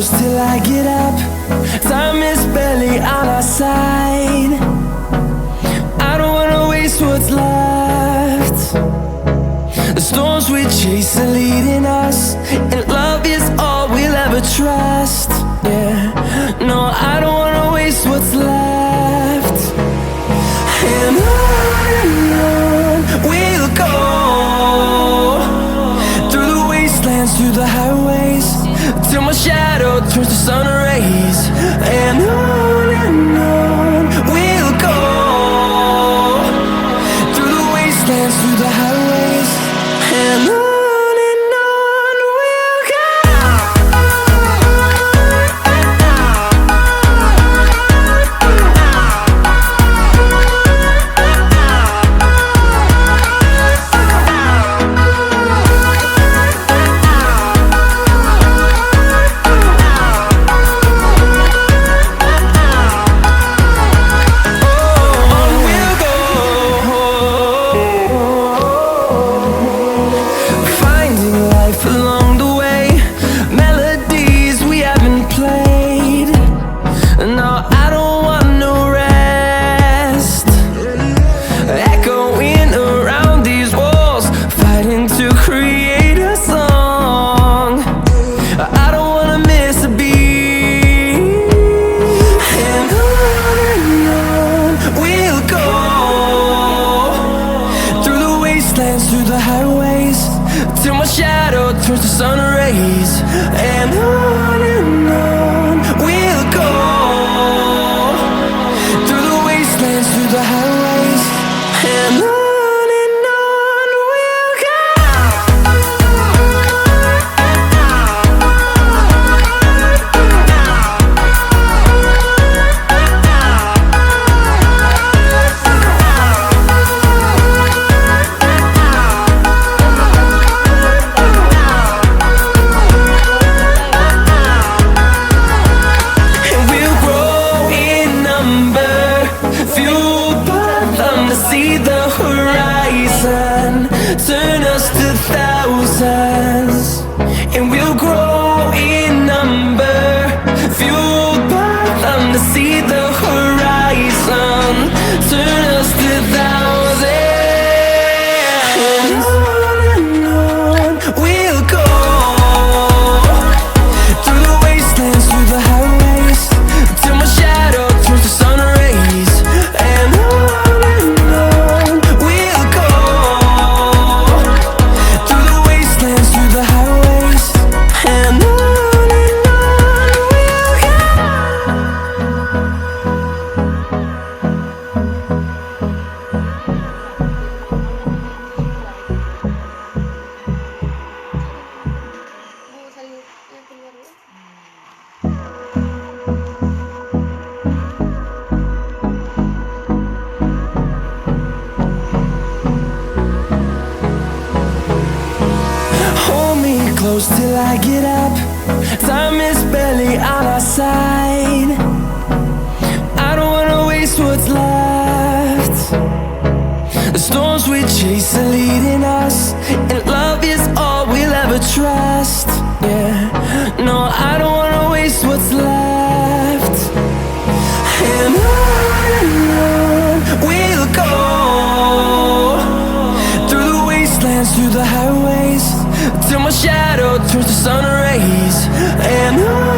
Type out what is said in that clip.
close till I get up. Time is barely on our side. I don't wanna waste what's left. The storms we chase are leading us, and love is all we'll ever trust. Yeah, no, I don't wanna waste what's left. And on we'll go, through the wastelands, through the highways, till my shadow turns to sun rays. And on we'll go, through the wastelands, through the highways, and on we'll go. Through the highways, till my shadow turns to sun rays. And on we'll go, through the wastelands, through the highways, and on. See the horizon, turn us to thousands, and we'll grow in number, fueled by them. To see the horizon, turn us to thousands, and on we'll go, through the wastelands, through the highways, till my shadow turns to sun rays. And close till I get up. Time is barely on our side. I don't wanna waste what's left. The storms we chase are leading us, and love is all we'll ever trust. Yeah, no, I don't wanna waste what's left. And on we'll go, through the wastelands, through the highways, till my shadow turns to sun rays. And on